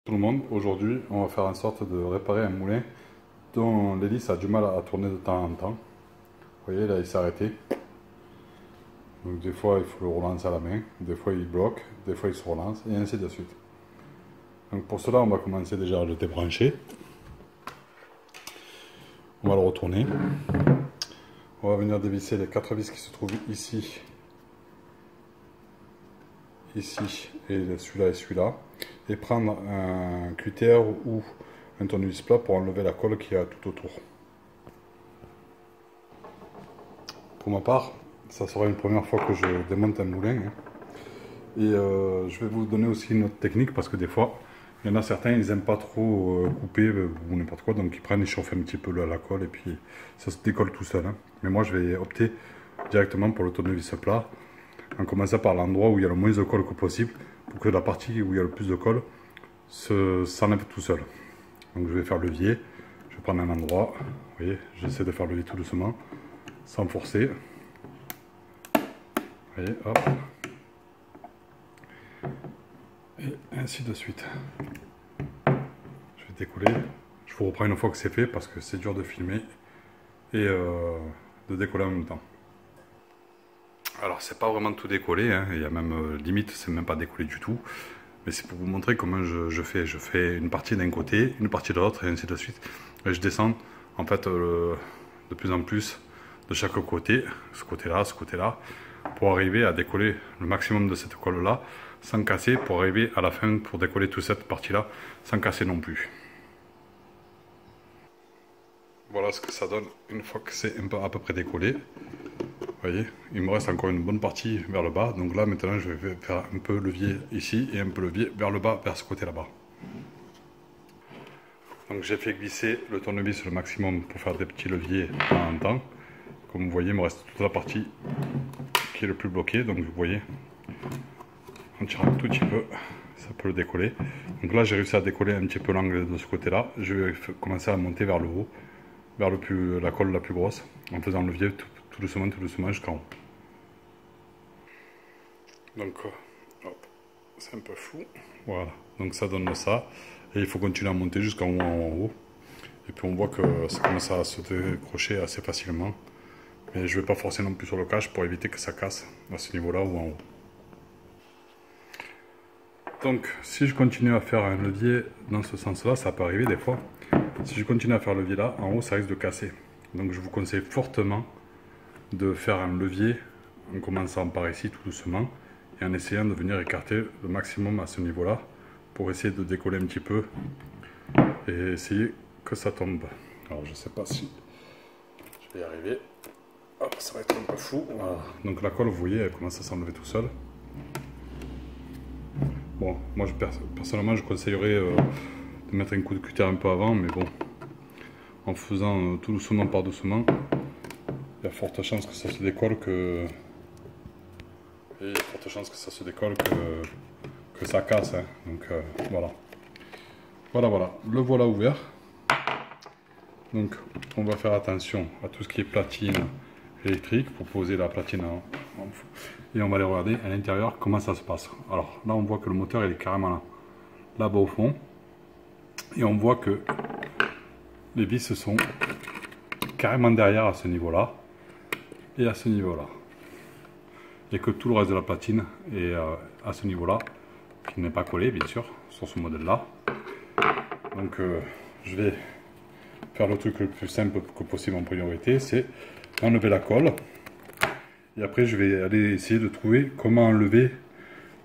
Tout le monde, aujourd'hui on va faire en sorte de réparer un moulin dont l'hélice a du mal à tourner de temps en temps. Vous voyez là il s'est arrêté. Donc des fois il faut le relancer à la main, des fois il bloque, des fois il se relance et ainsi de suite. Donc pour cela on va commencer déjà à le débrancher. On va le retourner. On va venir dévisser les 4 vis qui se trouvent ici, ici et celui-là et celui-là. Et prendre un cutter ou un tournevis plat pour enlever la colle qu'il y a tout autour. Pour ma part, ça sera une première fois que je démonte un moulin. Et je vais vous donner aussi une autre technique parce que des fois, il y en a certains, ils n'aiment pas trop couper ou n'importe quoi. Donc ils prennent, ils chauffent un petit peu la colle et puis ça se décolle tout seul. Mais moi, je vais opter directement pour le tournevis plat en commençant par l'endroit où il y a le moins de colle que possible pour que la partie où il y a le plus de colle s'enlève tout seul. Donc je vais faire levier. Je vais prendre un endroit. Vous voyez, j'essaie de faire levier tout doucement sans forcer. Vous voyez, hop. Et ainsi de suite. Je vais décoller. Je vous reprends une fois que c'est fait parce que c'est dur de filmer et de décoller en même temps. Alors c'est pas vraiment tout décollé, il y a même limite c'est même pas décollé du tout. Mais c'est pour vous montrer comment je fais. Je fais une partie d'un côté, une partie de l'autre et ainsi de suite. Et je descends en fait de plus en plus de chaque côté, ce côté-là, pour arriver à décoller le maximum de cette colle-là, sans casser, pour arriver à la fin, pour décoller toute cette partie-là, sans casser non plus. Voilà ce que ça donne une fois que c'est à peu près décollé. Vous voyez, il me reste encore une bonne partie vers le bas, donc là maintenant je vais faire un peu levier ici et un peu levier vers le bas, vers ce côté là-bas. Donc j'ai fait glisser le tournevis le maximum pour faire des petits leviers de temps en temps. Comme vous voyez, il me reste toute la partie qui est le plus bloquée, donc vous voyez, en tirant un tout petit peu, ça peut le décoller. Donc là j'ai réussi à décoller un petit peu l'angle de ce côté-là, je vais commencer à monter vers le haut, vers la colle la plus grosse, en faisant levier tout doucement jusqu'en haut. Donc c'est un peu flou, voilà, donc ça donne ça, et il faut continuer à monter jusqu'en haut, en haut, et puis on voit que ça commence à se décrocher assez facilement. Mais je ne vais pas forcer non plus sur le cache pour éviter que ça casse à ce niveau-là ou en haut. Donc, si je continue à faire un levier dans ce sens-là, ça peut arriver des fois. Si je continue à faire le levier là, en haut, ça risque de casser. Donc, je vous conseille fortement de faire un levier en commençant par ici tout doucement et en essayant de venir écarter le maximum à ce niveau-là pour essayer de décoller un petit peu et essayer que ça tombe. Alors, je ne sais pas si je vais y arriver. Hop, ça va être un peu fou. Voilà. Donc la colle, vous voyez, elle commence à s'enlever tout seul. Bon, moi personnellement, je conseillerais de mettre un coup de cutter un peu avant, mais bon, en faisant tout doucement par doucement, il y a forte chance que ça se décolle que ça casse. Donc voilà. Voilà, le voilà ouvert. Donc on va faire attention à tout ce qui est platine électrique pour poser la platine en dessous. Et on va aller regarder à l'intérieur comment ça se passe. Alors là on voit que le moteur il est carrément là-bas au fond. Et on voit que les vis sont carrément derrière à ce niveau-là. Et à ce niveau-là. Et que tout le reste de la platine est à ce niveau-là. Qui n'est pas collé bien sûr sur ce modèle-là. Donc je vais faire le truc le plus simple que possible en priorité. C'est enlever la colle. Et après, je vais aller essayer de trouver comment enlever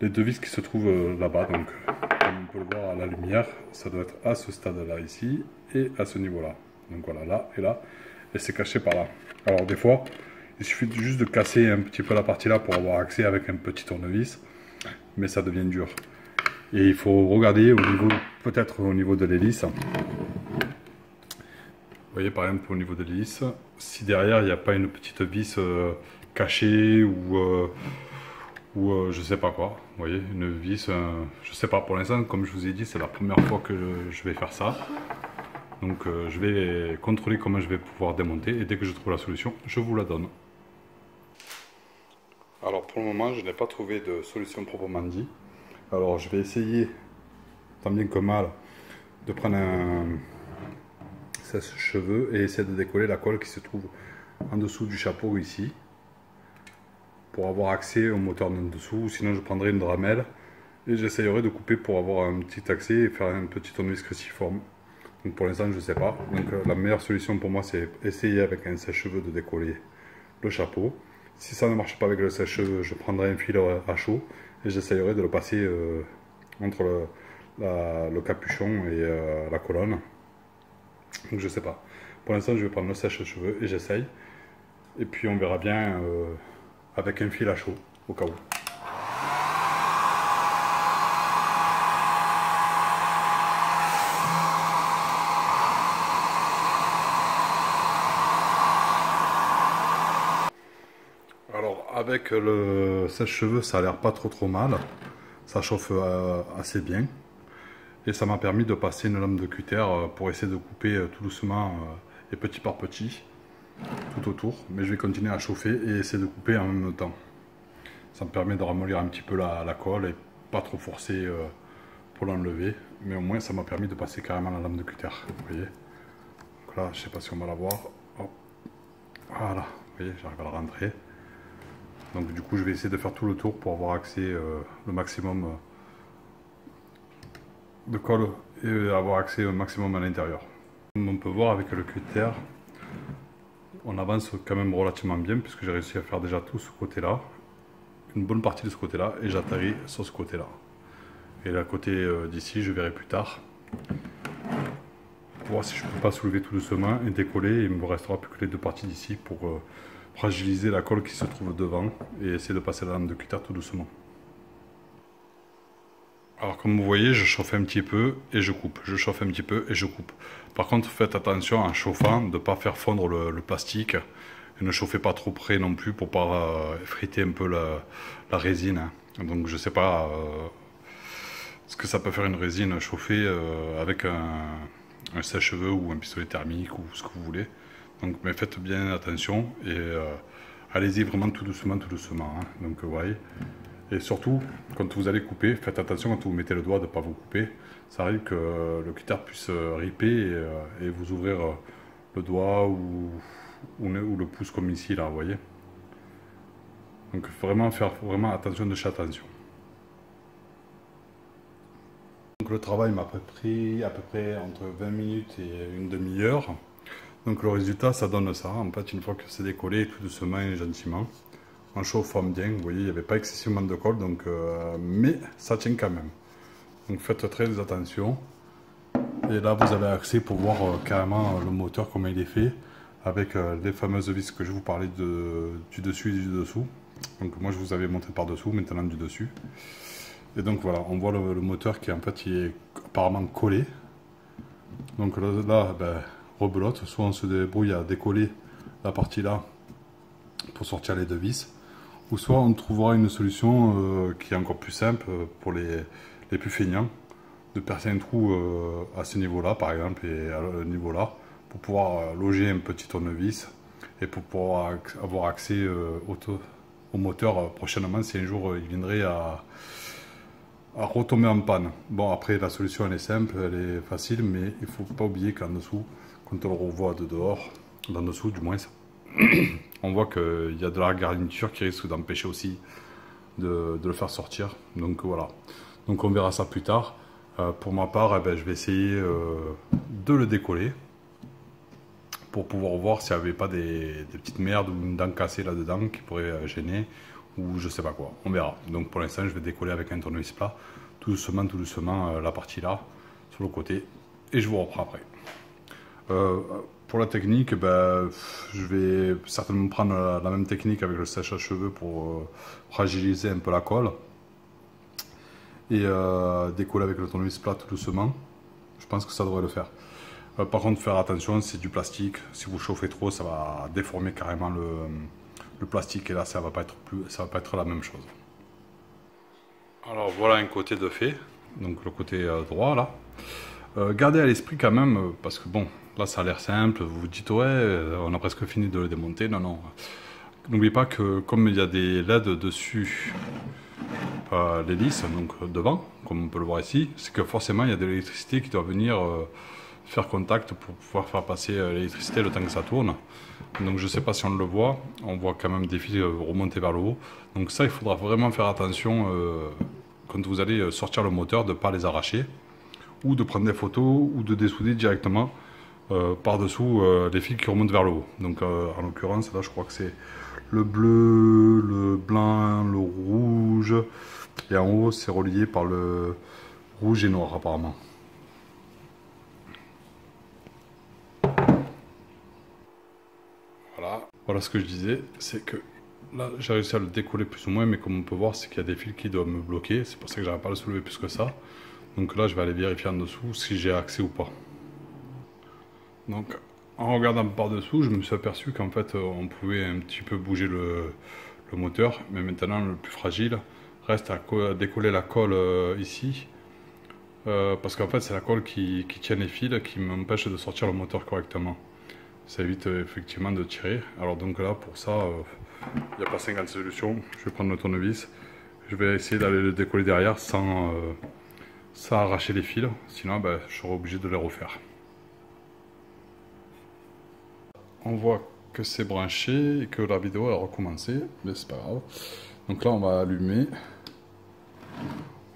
les deux vis qui se trouvent là-bas. Donc, comme on peut le voir à la lumière, ça doit être à ce stade-là ici et à ce niveau-là. Donc voilà, là et là. Et c'est caché par là. Alors des fois, il suffit juste de casser un petit peu la partie là pour avoir accès avec un petit tournevis. Mais ça devient dur. Et il faut regarder au niveau, peut-être au niveau de l'hélice. Vous voyez par exemple au niveau de l'hélice, si derrière il n'y a pas une petite vis cachée ou je sais pas quoi, vous voyez, une vis, je sais pas, pour l'instant comme je vous ai dit c'est la première fois que je vais faire ça, donc je vais contrôler comment je vais pouvoir démonter et dès que je trouve la solution je vous la donne. Alors pour le moment je n'ai pas trouvé de solution proprement dit, alors je vais essayer tant bien que mal de prendre un sèche-cheveux et essayer de décoller la colle qui se trouve en dessous du chapeau ici, pour avoir accès au moteur en dessous. Sinon je prendrai une dramelle et j'essayerai de couper pour avoir un petit accès et faire un petit tournevis cruciforme. Donc pour l'instant je ne sais pas. Donc la meilleure solution pour moi c'est essayer avec un sèche-cheveux de décoller le chapeau. Si ça ne marche pas avec le sèche-cheveux, je prendrai un fil à chaud et j'essayerai de le passer entre le capuchon et la colonne. Donc je sais pas. Pour l'instant je vais prendre le sèche-cheveux et j'essaye. Et puis on verra bien avec un fil à chaud au cas où. Alors avec le sèche-cheveux ça a l'air pas trop mal, ça chauffe assez bien et ça m'a permis de passer une lame de cutter pour essayer de couper tout doucement et petit par petit tout autour, mais je vais continuer à chauffer et essayer de couper en même temps. Ça me permet de ramollir un petit peu la colle et pas trop forcer pour l'enlever, mais au moins ça m'a permis de passer carrément la lame de cutter, vous voyez. Donc là je sais pas si on va la voir, hop. Voilà, vous voyez, j'arrive à la rentrer. Donc du coup je vais essayer de faire tout le tour pour avoir accès le maximum de colle et avoir accès au maximum à l'intérieur. Comme on peut voir avec le cutter, on avance quand même relativement bien puisque j'ai réussi à faire déjà tout ce côté là, une bonne partie de ce côté là, et j'atterris sur ce côté là. Et la côté d'ici je verrai plus tard pour voir si je peux pas soulever tout doucement et décoller, et il me restera plus que les deux parties d'ici pour fragiliser la colle qui se trouve devant et essayer de passer la lame de cutter tout doucement. Alors comme vous voyez, je chauffe un petit peu et je coupe, je chauffe un petit peu et je coupe. Par contre faites attention en chauffant de ne pas faire fondre le plastique et ne chauffez pas trop près non plus pour pas effriter un peu la résine, hein. Donc je sais pas ce que ça peut faire une résine chauffée avec un sèche-cheveux ou un pistolet thermique ou ce que vous voulez. Donc, mais faites bien attention et allez-y vraiment tout doucement, hein. Donc, voyez. Et surtout, quand vous allez couper, faites attention quand vous mettez le doigt de ne pas vous couper. Ça arrive que le cutter puisse riper et vous ouvrir le doigt ou le pouce comme ici, là, vous voyez. Donc, vraiment faire vraiment attention de chaque attention. Donc, le travail m'a pris à peu près entre 20 minutes et une demi-heure. Donc le résultat ça donne ça, en fait une fois que c'est décollé tout doucement et gentiment, en chauffant bien, vous voyez il n'y avait pas excessivement de colle, donc, mais ça tient quand même. Donc faites très attention, et là vous avez accès pour voir carrément le moteur comment il est fait, avec les fameuses vis que je vous parlais du dessus et du dessous. Donc moi je vous avais montré par dessous, maintenant du dessus. Et donc voilà, on voit le moteur qui en fait il est apparemment collé. Donc là ben, rebelote, soit on se débrouille à décoller la partie là pour sortir les deux vis, ou soit on trouvera une solution qui est encore plus simple pour les plus feignants, de percer un trou à ce niveau là par exemple et à ce niveau là pour pouvoir loger un petit tournevis et pour pouvoir avoir accès au moteur prochainement si un jour il viendrait à retomber en panne. Bon après la solution elle est simple, elle est facile, mais il ne faut pas oublier qu'en dessous, quand on le revoit de dehors, d'en dessous du moins, on voit qu'il y a de la garniture qui risque d'empêcher aussi de le faire sortir. Donc voilà, donc on verra ça plus tard. Pour ma part, je vais essayer de le décoller pour pouvoir voir s'il n'y avait pas des petites merdes ou une dent cassée là-dedans qui pourrait gêner ou je sais pas quoi, on verra. Donc pour l'instant je vais décoller avec un tournevis plat, tout doucement la partie là, sur le côté, et je vous reprends après. Pour la technique, je vais certainement prendre la même technique avec le sèche-cheveux pour fragiliser un peu la colle et décoller avec le tournevis plat tout doucement. Je pense que ça devrait le faire. Par contre, faire attention, c'est du plastique. Si vous chauffez trop, ça va déformer carrément le plastique et là, ça va pas être la même chose. Alors voilà un côté de fait, donc le côté droit là. Gardez à l'esprit quand même, parce que bon, là ça a l'air simple, vous vous dites ouais, on a presque fini de le démonter. Non, non. N'oubliez pas que comme il y a des LED dessus, l'hélice, donc devant, comme on peut le voir ici, c'est que forcément il y a de l'électricité qui doit venir faire contact pour pouvoir faire passer l'électricité le temps que ça tourne. Donc je ne sais pas si on le voit, on voit quand même des fils remonter vers le haut. Donc ça, il faudra vraiment faire attention quand vous allez sortir le moteur, de ne pas les arracher, ou de prendre des photos, ou de dessouder directement par-dessous les fils qui remontent vers le haut. Donc en l'occurrence, là je crois que c'est le bleu, le blanc, le rouge, et en haut c'est relié par le rouge et noir apparemment. Voilà ce que je disais, c'est que là j'ai réussi à le décoller plus ou moins, mais comme on peut voir, c'est qu'il y a des fils qui doivent me bloquer, c'est pour ça que j'arrive pas à le soulever plus que ça. Donc là je vais aller vérifier en dessous si j'ai accès ou pas. Donc en regardant par dessous, je me suis aperçu qu'en fait on pouvait un petit peu bouger le moteur, mais maintenant le plus fragile reste à décoller la colle ici, parce qu'en fait c'est la colle qui tient les fils qui m'empêche de sortir le moteur correctement. Ça évite effectivement de tirer. Alors donc là pour ça, il n'y a pas 50 solutions. Je vais prendre le tournevis, je vais essayer d'aller le décoller derrière sans arracher les fils, sinon ben, je serai obligé de les refaire. On voit que c'est branché et que la vidéo a recommencé, mais c'est pas grave. Donc là on va allumer.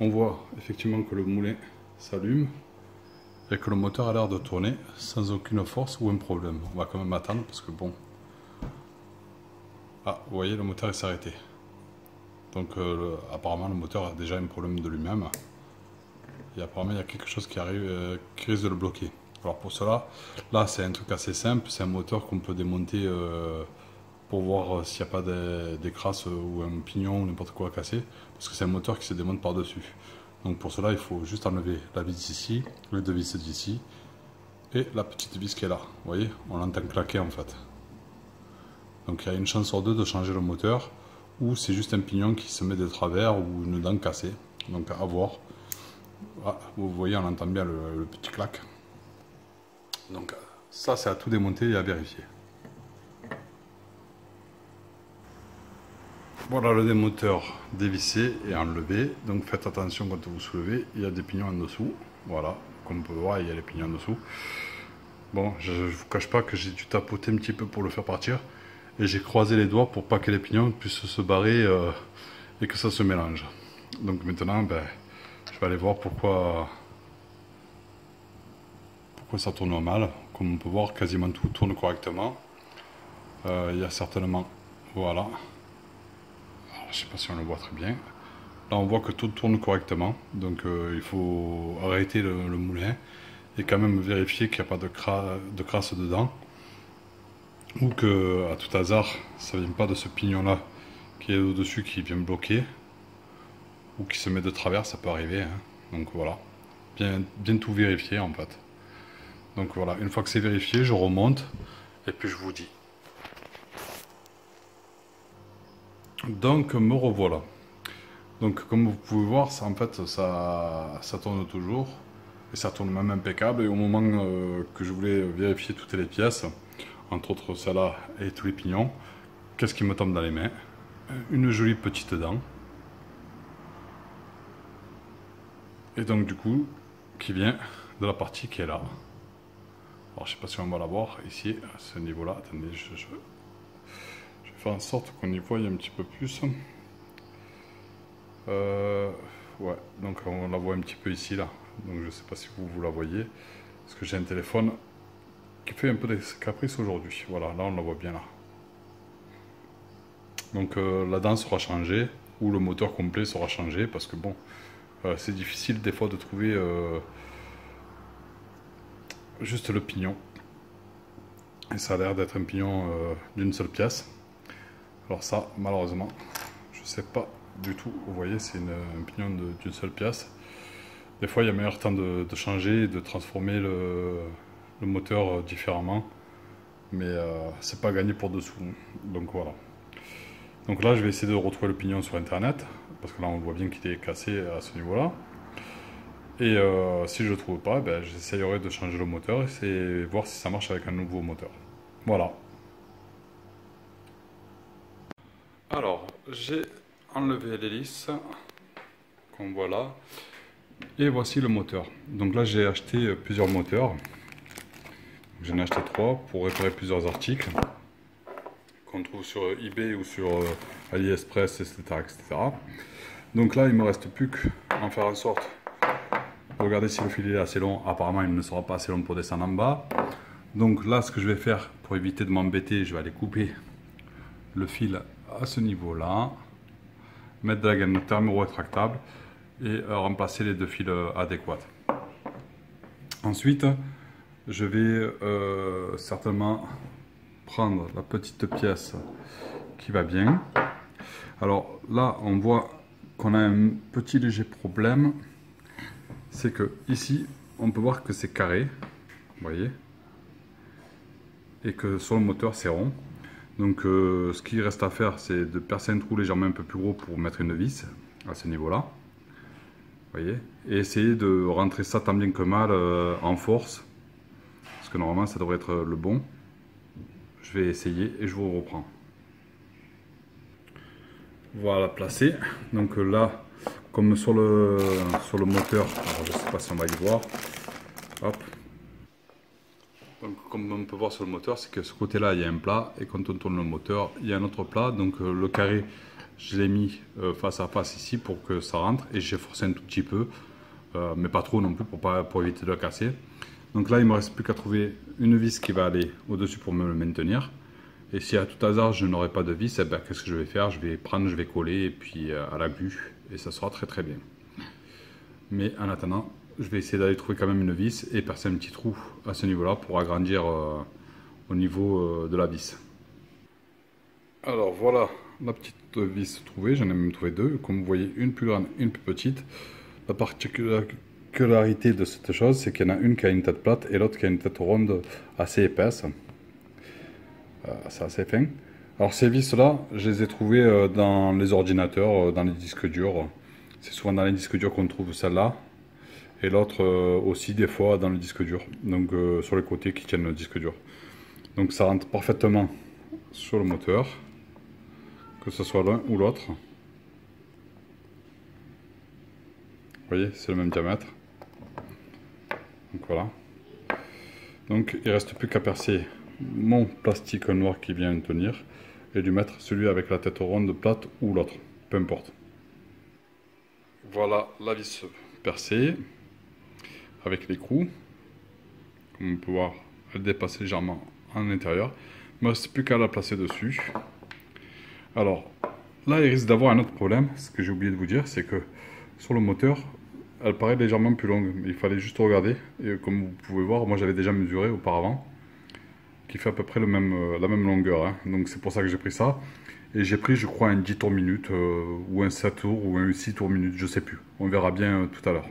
On voit effectivement que le moulin s'allume et que le moteur a l'air de tourner sans aucune force ou un problème. On va quand même attendre parce que bon... Ah, vous voyez, le moteur s'est arrêté. Donc apparemment le moteur a déjà un problème de lui-même. Et apparemment il y a quelque chose qui arrive, qui risque de le bloquer. Alors pour cela, là c'est un truc assez simple, c'est un moteur qu'on peut démonter pour voir s'il n'y a pas des crasses ou un pignon ou n'importe quoi cassé, parce que c'est un moteur qui se démonte par-dessus. Donc pour cela, il faut juste enlever la vis ici, les deux vis d'ici, et la petite vis qui est là. Vous voyez, on l'entend claquer en fait. Donc il y a une chance sur deux de changer le moteur, ou c'est juste un pignon qui se met de travers ou une dent cassée. Donc à voir. Ah, vous voyez, on entend bien le petit clac. Donc ça, c'est à tout démonter et à vérifier. Voilà le démoteur dévissé et enlevé. Donc faites attention quand vous soulevez, il y a des pignons en dessous. Voilà, comme on peut voir, il y a les pignons en dessous. Bon, je ne vous cache pas que j'ai dû tapoter un petit peu pour le faire partir. Et j'ai croisé les doigts pour pas que les pignons puissent se barrer et que ça se mélange. Donc maintenant, ben, je vais aller voir pourquoi ça tourne mal. Comme on peut voir, quasiment tout tourne correctement. Il y a certainement... Voilà. Je ne sais pas si on le voit très bien. Là on voit que tout tourne correctement, donc il faut arrêter le moulin et quand même vérifier qu'il n'y a pas de crasse dedans, ou que à tout hasard ça ne vient pas de ce pignon là qui est au dessus qui vient bloquer, ou qui se met de travers, ça peut arriver, hein. Donc voilà, bien tout vérifier en fait. Donc voilà, une fois que c'est vérifié, je remonte et puis je vous dis. Donc me revoilà. Donc comme vous pouvez voir, ça, en fait ça tourne toujours, et ça tourne même impeccable. Et au moment que je voulais vérifier toutes les pièces, entre autres celle-là et tous les pignons, qu'est-ce qui me tombe dans les mains? Une jolie petite dent. Et donc du coup, qui vient de la partie qui est là. Alors je sais pas si on va la voir ici, à ce niveau-là. Attendez, je vais faire en sorte qu'on y voie un petit peu plus. Ouais, donc on la voit un petit peu ici là. Donc je sais pas si vous la voyez, parce que j'ai un téléphone qui fait un peu des caprices aujourd'hui. Voilà, là on la voit bien là. Donc la dent sera changée, ou le moteur complet sera changé, parce que bon, c'est difficile des fois de trouver juste le pignon. Et ça a l'air d'être un pignon d'une seule pièce. Alors ça, malheureusement, je sais pas du tout. Vous voyez, c'est un pignon d'une seule pièce. Des fois, il y a meilleur temps de changer, de transformer le moteur différemment. Mais c'est pas gagné pour dessous. Donc voilà. Donc là, je vais essayer de retrouver le pignon sur internet, parce que là, on voit bien qu'il est cassé à ce niveau-là. Et si je ne le trouve pas, ben, j'essayerai de changer le moteur et voir si ça marche avec un nouveau moteur. Voilà. Alors, j'ai enlever l'hélice, comme voilà. Et voici le moteur. Donc là j'ai acheté plusieurs moteurs. J'en ai acheté 3 pour réparer plusieurs articles qu'on trouve sur eBay ou sur AliExpress, etc., etc. Donc là il me reste plus qu'à en faire en sorte de regarder si le fil est assez long. Apparemment il ne sera pas assez long pour descendre en bas. Donc là ce que je vais faire pour éviter de m'embêter, je vais aller couper le fil à ce niveau là, mettre de la gaine thermo-rétractable et remplacer les 2 fils adéquats. Ensuite je vais certainement prendre la petite pièce qui va bien. Alors là on voit qu'on a un petit léger problème, c'est que ici on peut voir que c'est carré, vous voyez, et que sur le moteur c'est rond. Donc ce qu'il reste à faire, c'est de percer un trou légèrement un peu plus gros pour mettre une vis à ce niveau là, vous voyez, et essayer de rentrer ça tant bien que mal en force, parce que normalement ça devrait être le bon. Je vais essayer et je vous reprends. Voilà placé. Donc là, comme sur le moteur, alors je ne sais pas si on va y voir. Hop. Donc comme on peut voir sur le moteur, c'est que ce côté-là, il y a un plat, et quand on tourne le moteur, il y a un autre plat. Donc le carré, je l'ai mis face à face ici pour que ça rentre, et j'ai forcé un tout petit peu, mais pas trop non plus pour éviter de le casser. Donc là, il ne me reste plus qu'à trouver une vis qui va aller au-dessus pour me le maintenir. Et si à tout hasard je n'aurai pas de vis, eh ben, qu'est-ce que je vais faire? Je vais prendre, je vais coller et puis à la glu, et ça sera très très bien. Mais en attendant, je vais essayer d'aller trouver quand même une vis et percer un petit trou à ce niveau-là pour agrandir au niveau de la vis. Alors voilà la petite vis trouvée, j'en ai même trouvé 2. Comme vous voyez, une plus grande, une plus petite. La particularité de cette chose, c'est qu'il y en a une qui a une tête plate et l'autre qui a une tête ronde assez épaisse. C'est assez fin. Alors ces vis là, je les ai trouvées dans les ordinateurs, dans les disques durs. C'est souvent dans les disques durs qu'on trouve celle-là. Et l'autre aussi des fois dans le disque dur. Donc sur les côtés qui tiennent le disque dur. Donc ça rentre parfaitement sur le moteur. Que ce soit l'un ou l'autre. Vous voyez, c'est le même diamètre. Donc voilà. Donc il ne reste plus qu'à percer mon plastique noir qui vient tenir et lui mettre celui avec la tête ronde plate ou l'autre, peu importe. Voilà la vis percée avec l'écrou. Comme on peut voir, elle dépasse légèrement en intérieur. Il ne me reste plus qu'à la placer dessus. Alors là, il risque d'avoir un autre problème. Ce que j'ai oublié de vous dire, c'est que sur le moteur, elle paraît légèrement plus longue. Il fallait juste regarder. Et comme vous pouvez voir, moi j'avais déjà mesuré auparavant, qui fait à peu près la même longueur. Hein. Donc c'est pour ça que j'ai pris ça. Et j'ai pris, je crois, un 10 tours minute, ou un 7 tours, ou un 6 tours minute, je sais plus. On verra bien tout à l'heure.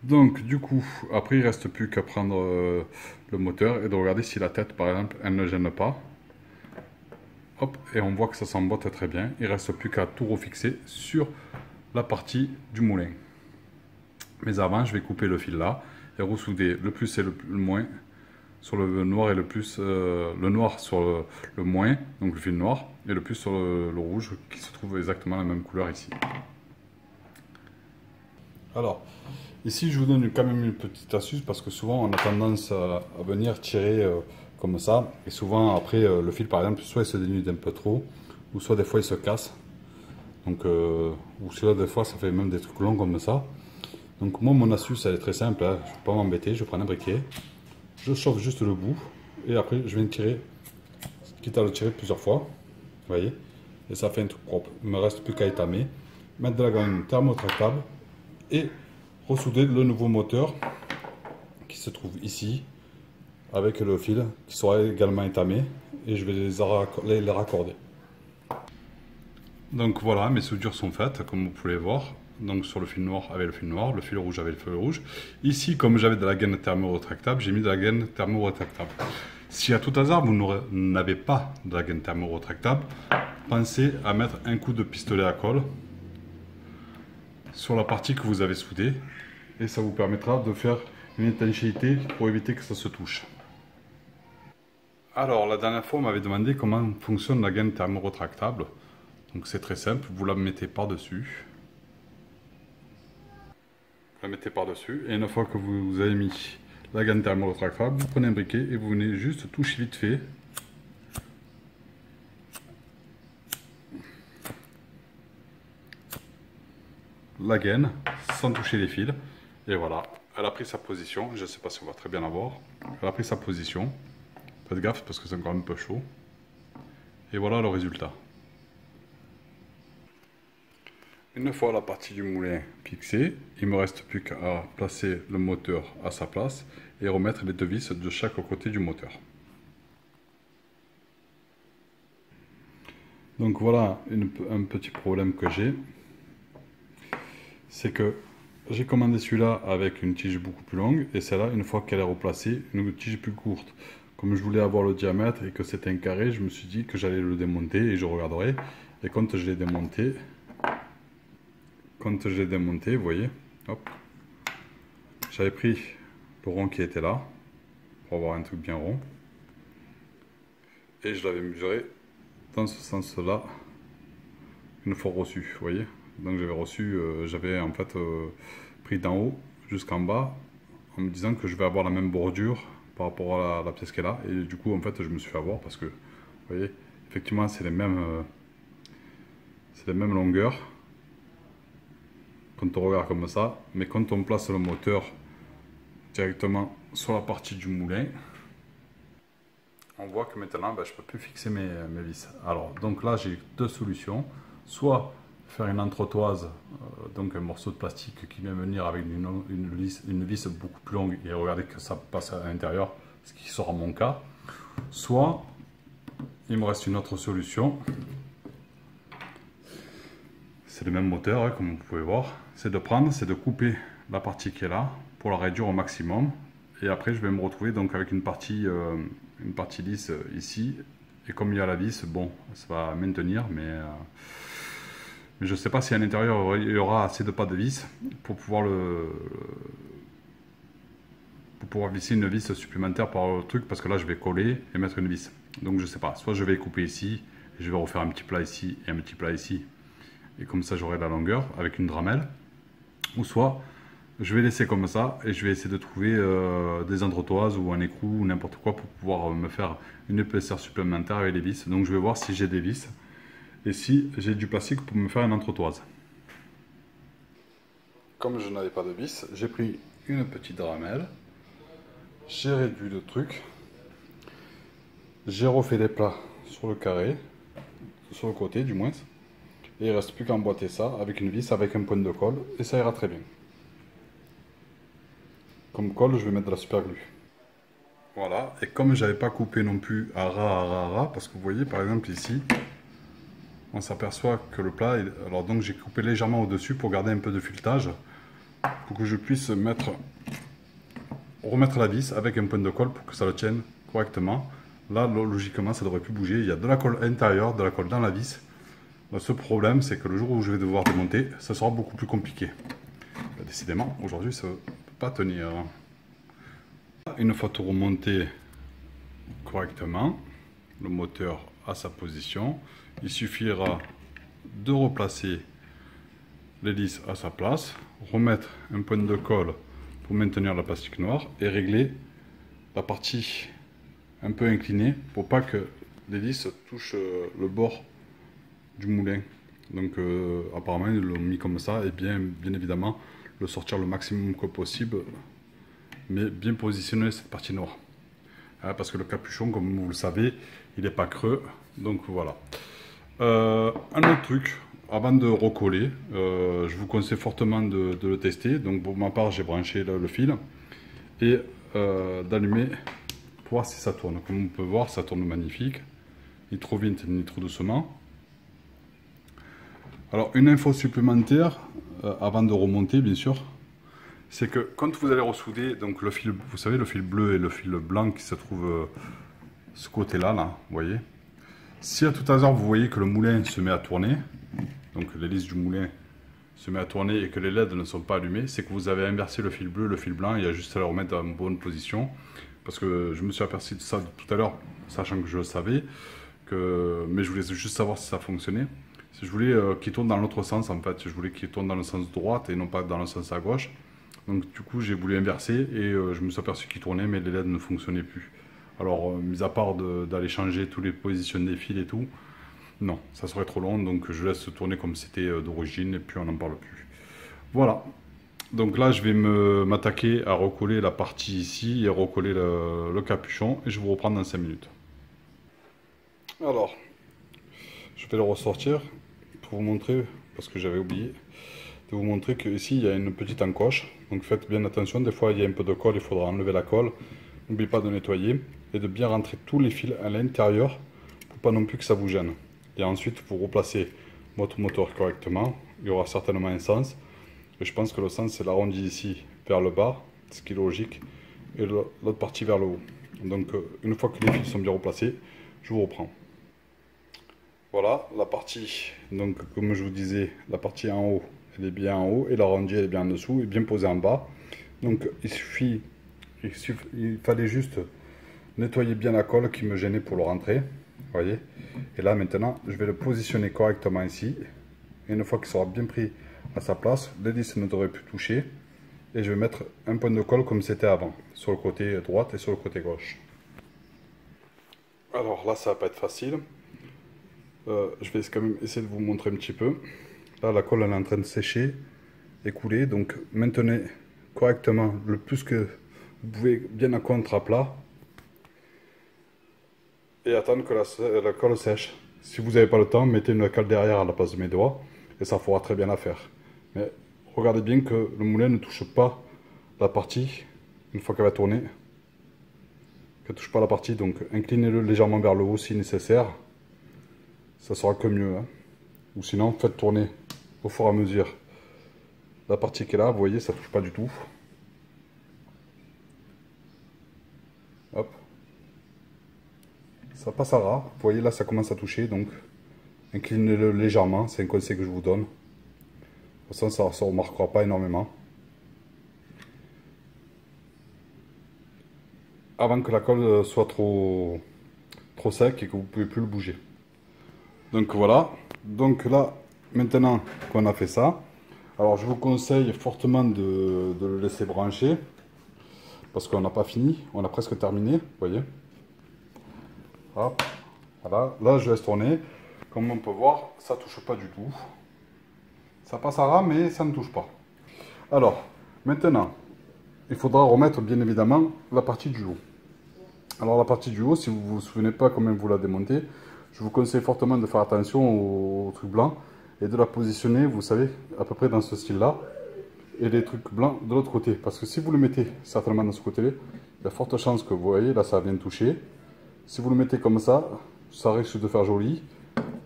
Donc du coup, après il ne reste plus qu'à prendre le moteur et de regarder si la tête, par exemple, elle ne gêne pas. Hop, et on voit que ça s'emboîte très bien. Il ne reste plus qu'à tout refixer sur la partie du moulin. Mais avant, je vais couper le fil là et ressouder le plus et le moins sur le noir et le plus, le noir sur le moins, donc le fil noir, et le plus sur le rouge qui se trouve exactement la même couleur ici. Alors, ici je vous donne quand même une petite astuce parce que souvent on a tendance à venir tirer comme ça, et souvent après le fil par exemple, soit il se dénude un peu trop, ou soit des fois il se casse. Donc, ou soit des fois ça fait même des trucs longs comme ça. Donc moi mon astuce elle est très simple, hein. Je ne vais pas m'embêter, je prends un briquet. Je chauffe juste le bout et après je viens tirer, quitte à le tirer plusieurs fois, vous voyez, et ça fait un truc propre. Il ne me reste plus qu'à étamer, mettre de la gaine thermotractable et ressouder le nouveau moteur qui se trouve ici avec le fil qui sera également étamé, et je vais les raccorder. Donc voilà, mes soudures sont faites comme vous pouvez voir. Donc sur le fil noir avec le fil noir, le fil rouge avec le fil rouge. Ici, comme j'avais de la gaine thermo-rétractable, j'ai mis de la gaine thermo-rétractable. Si à tout hasard vous n'avez pas de la gaine thermo-rétractable, pensez à mettre un coup de pistolet à colle sur la partie que vous avez soudée, et ça vous permettra de faire une étanchéité pour éviter que ça se touche. Alors la dernière fois on m'avait demandé comment fonctionne la gaine thermo-rétractable. Donc c'est très simple, vous la mettez par-dessus. Vous la mettez par-dessus et une fois que vous avez mis la gaine thermo-rétractable, vous prenez un briquet et vous venez juste toucher vite fait. La gaine sans toucher les fils. Et voilà, elle a pris sa position. Je ne sais pas si on va très bien la voir. Elle a pris sa position. Faites gaffe parce que c'est encore un peu chaud. Et voilà le résultat. Une fois la partie du moulin fixée, il ne me reste plus qu'à placer le moteur à sa place et remettre les deux vis de chaque côté du moteur. Donc voilà un petit problème que j'ai. C'est que j'ai commandé celui-là avec une tige beaucoup plus longue et celle-là, une fois qu'elle est replacée, une tige plus courte. Comme je voulais avoir le diamètre et que c'était un carré, je me suis dit que j'allais le démonter et je regarderai. Et quand je l'ai démonté, vous voyez, hop, j'avais pris le rond qui était là pour avoir un truc bien rond et je l'avais mesuré dans ce sens-là une fois reçu, vous voyez. Donc j'avais reçu, j'avais en fait pris d'en haut jusqu'en bas en me disant que je vais avoir la même bordure par rapport à la pièce qu'elle a. Et du coup en fait je me suis fait avoir parce que vous voyez, effectivement c'est les mêmes longueurs quand on regarde comme ça. Mais quand on place le moteur directement sur la partie du moulin, on voit que maintenant je ne peux plus fixer mes vis. Alors donc là j'ai deux solutions. Soit faire une entretoise, donc un morceau de plastique qui vient venir avec une vis beaucoup plus longue et regarder que ça passe à l'intérieur, ce qui sera mon cas. Soit, il me reste une autre solution, c'est le même moteur hein, comme vous pouvez voir, c'est de couper la partie qui est là pour la réduire au maximum et après je vais me retrouver donc avec une partie lisse ici et comme il y a la vis, bon ça va maintenir mais je ne sais pas si à l'intérieur il y aura assez de pas de vis pour pouvoir visser une vis supplémentaire par le truc, parce que là je vais coller et mettre une vis. Donc je ne sais pas, soit je vais couper ici et je vais refaire un petit plat ici et un petit plat ici et comme ça j'aurai la longueur avec une dramelle, ou soit je vais laisser comme ça et je vais essayer de trouver des entretoises ou un écrou ou n'importe quoi pour pouvoir me faire une épaisseur supplémentaire avec les vis. Donc je vais voir si j'ai des vis et si j'ai du plastique pour me faire une entretoise. Comme je n'avais pas de vis, j'ai pris une petite dramelle, j'ai réduit le truc, j'ai refait des plats sur le carré, sur le côté du moins, et il ne reste plus qu'à emboîter ça avec une vis, avec un point de colle, et ça ira très bien. Comme colle, je vais mettre de la super glue. Voilà, et comme j'avais pas coupé non plus à ras, parce que vous voyez par exemple ici, on s'aperçoit que le plat, alors donc j'ai coupé légèrement au-dessus pour garder un peu de filetage, pour que je puisse remettre la vis avec un point de colle pour que ça le tienne correctement. Là, logiquement, ça devrait plus bouger. Il y a de la colle intérieure, de la colle dans la vis. Le seul problème, c'est que le jour où je vais devoir démonter, ça sera beaucoup plus compliqué. Décidément, aujourd'hui, ça ne peut pas tenir. Une fois tout remonté correctement, le moteur à sa position, il suffira de replacer l'hélice à sa place, remettre un point de colle pour maintenir la plastique noire et régler la partie un peu inclinée pour pas que l'hélice touche le bord du moulin. Donc apparemment ils l'ont mis comme ça et bien évidemment le sortir le maximum que possible, mais bien positionner cette partie noire. Parce que le capuchon, comme vous le savez, il n'est pas creux, donc voilà. Un autre truc, avant de recoller, je vous conseille fortement de le tester. Donc pour ma part, j'ai branché le fil et d'allumer pour voir si ça tourne. Comme on peut voir, ça tourne magnifique, ni trop vite ni trop doucement. Alors une info supplémentaire, avant de remonter bien sûr, c'est que quand vous allez ressouder, donc le fil, vous savez le fil bleu et le fil blanc qui se trouve ce côté-là, là, vous voyez. Si à tout hasard vous voyez que le moulin se met à tourner, donc l'hélice du moulin se met à tourner et que les LED ne sont pas allumés, c'est que vous avez inversé le fil bleu, le fil blanc, il y a juste à le remettre en bonne position. Parce que je me suis aperçu de ça tout à l'heure, sachant que je le savais, mais je voulais juste savoir si ça fonctionnait. Je voulais qu'il tourne dans l'autre sens en fait. Je voulais qu'il tourne dans le sens droite et non pas dans le sens à gauche. Donc du coup j'ai voulu inverser et je me suis aperçu qu'il tournait mais les LED ne fonctionnaient plus. Alors mis à part d'aller changer toutes les positions des fils et tout, non, ça serait trop long donc je laisse tourner comme c'était d'origine et puis on n'en parle plus. Voilà, donc là je vais m'attaquer à recoller la partie ici et recoller le capuchon et je vous reprends dans 5 minutes. Alors, je vais le ressortir pour vous montrer, parce que j'avais oublié, de vous montrer qu'ici il y a une petite encoche. Donc faites bien attention, des fois il y a un peu de colle, il faudra enlever la colle. N'oubliez pas de nettoyer et de bien rentrer tous les fils à l'intérieur pour pas non plus que ça vous gêne. Et ensuite vous replacez votre moteur correctement. Il y aura certainement un sens. Et je pense que le sens c'est l'arrondi ici vers le bas, ce qui est logique, et l'autre partie vers le haut. Donc une fois que les fils sont bien replacés, je vous reprends. Voilà la partie, donc comme je vous disais, la partie en haut, elle est bien en haut et l'arrondi elle est bien en dessous et bien posée en bas. Donc il fallait juste nettoyer bien la colle qui me gênait pour le rentrer, voyez. Et là maintenant, je vais le positionner correctement ici. Et une fois qu'il sera bien pris à sa place, l'hélice ne devrait plus toucher. Et je vais mettre un point de colle comme c'était avant, sur le côté droit et sur le côté gauche. Alors là, ça va pas être facile. Je vais quand même essayer de vous montrer un petit peu. Là, la colle elle est en train de sécher et couler. Donc, maintenez correctement le plus que vous pouvez bien à contre à plat. Et attendre que la colle sèche. Si vous n'avez pas le temps, mettez une colle derrière à la place de mes doigts. Et ça fera très bien l'affaire. Mais regardez bien que le moulin ne touche pas la partie une fois qu'elle va tourner. Qu'elle ne touche pas la partie. Donc, inclinez-le légèrement vers le haut si nécessaire. Ça sera que mieux, hein. Ou sinon faites tourner au fur et à mesure la partie qui est là, vous voyez ça touche pas du tout, hop, ça passera, vous voyez là ça commence à toucher, donc inclinez-le légèrement, c'est un conseil que je vous donne. De toute façon ça ne se remarquera pas énormément avant que la colle soit trop sec et que vous ne pouvez plus le bouger. Donc voilà, donc là maintenant qu'on a fait ça, alors je vous conseille fortement de le laisser brancher parce qu'on n'a pas fini, on a presque terminé, vous voyez. Hop, voilà, là je laisse tourner, comme on peut voir ça ne touche pas du tout, ça passera mais ça ne touche pas. Alors maintenant il faudra remettre bien évidemment la partie du haut. Alors la partie du haut, si vous ne vous souvenez pas comment vous la démontez, je vous conseille fortement de faire attention au truc blanc et de la positionner, vous savez, à peu près dans ce style-là, et les trucs blancs de l'autre côté. Parce que si vous le mettez certainement de ce côté-là, il y a forte chance que vous voyez, là ça vient de toucher. Si vous le mettez comme ça risque de faire joli,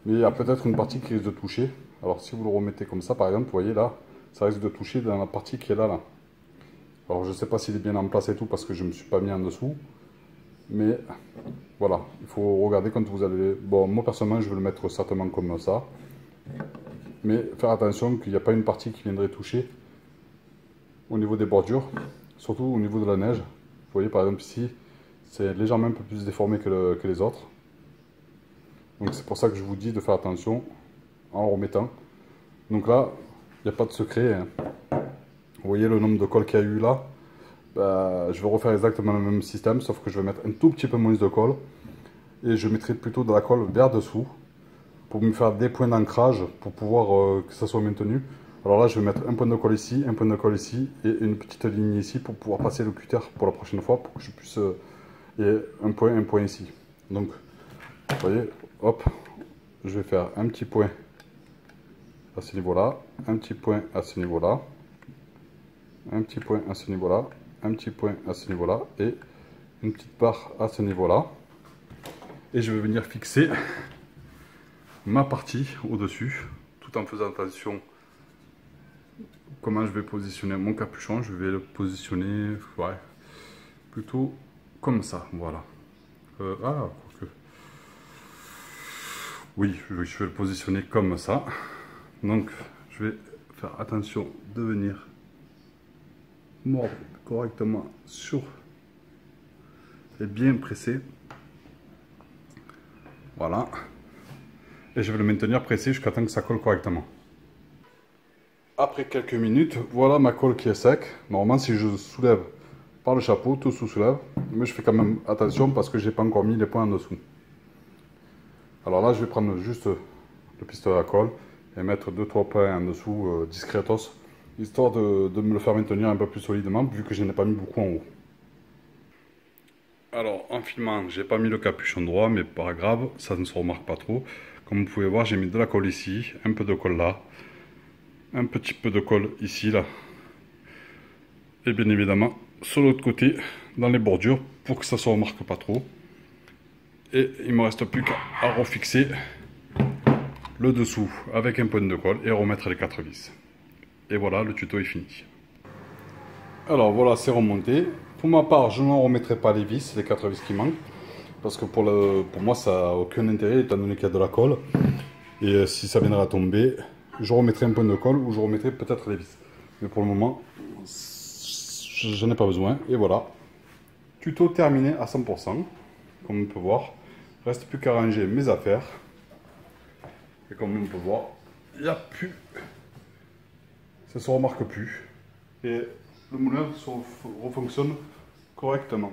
mais il y a peut-être une partie qui risque de toucher. Alors si vous le remettez comme ça, par exemple, vous voyez là, ça risque de toucher dans la partie qui est là. Alors je ne sais pas s'il est bien en place et tout, parce que je ne me suis pas mis en dessous. Mais voilà, il faut regarder quand vous allez... Bon, moi personnellement, je vais le mettre certainement comme ça. Mais faire attention qu'il n'y a pas une partie qui viendrait toucher au niveau des bordures. Surtout au niveau de la neige. Vous voyez par exemple ici, c'est légèrement un peu plus déformé que les autres. Donc c'est pour ça que je vous dis de faire attention en remettant. Donc là, il n'y a pas de secret, hein. Vous voyez le nombre de colle qu'il y a eu là. Je vais refaire exactement le même système, sauf que je vais mettre un tout petit peu moins de colle. Et je mettrai plutôt de la colle vers dessous, pour me faire des points d'ancrage, pour pouvoir que ça soit maintenu. Alors là, je vais mettre un point de colle ici, un point de colle ici, et une petite ligne ici, pour pouvoir passer le cutter pour la prochaine fois, pour que je puisse... et un point ici. Donc, vous voyez, hop, je vais faire un petit point à ce niveau-là, un petit point à ce niveau-là, un petit point à ce niveau-là, un petit point à ce niveau-là et une petite barre à ce niveau-là. Et je vais venir fixer ma partie au-dessus, tout en faisant attention comment je vais positionner mon capuchon. Je vais le positionner plutôt comme ça, voilà. Oui, je vais le positionner comme ça. Donc, je vais faire attention de venir mordre correctement sur et bien pressé. Voilà. et je vais le maintenir pressé jusqu'à temps que ça colle correctement. Après quelques minutes, voilà ma colle qui est sec. Normalement, si je soulève par le chapeau, tout se soulève, mais je fais quand même attention parce que j'ai pas encore mis les points en dessous. Alors là, je vais prendre juste le pistolet à colle et mettre 2-3 points en dessous discretos, histoire de me le faire maintenir un peu plus solidement vu que je n'ai pas mis beaucoup en haut. Alors en filmant, j'ai pas mis le capuchon droit, mais pas grave, ça ne se remarque pas trop. Comme vous pouvez voir, j'ai mis de la colle ici, un peu de colle là, un petit peu de colle ici, là, et bien évidemment sur l'autre côté, dans les bordures, pour que ça se remarque pas trop. Et il me reste plus qu'à refixer le dessous avec un point de colle et remettre les 4 vis. Et voilà, le tuto est fini. Alors voilà, c'est remonté. Pour ma part, je n'en remettrai pas les vis, les 4 vis qui manquent, parce que pour moi, ça n'a aucun intérêt étant donné qu'il y a de la colle. Et si ça viendra à tomber, je remettrai un point de colle ou je remettrai peut-être les vis. Mais pour le moment, je n'ai pas besoin. Et voilà, tuto terminé à 100%. Comme on peut voir, il ne reste plus qu'à ranger mes affaires. Et comme on peut voir, il n'y a plus, ça ne se remarque plus. Et le moulin refonctionne correctement.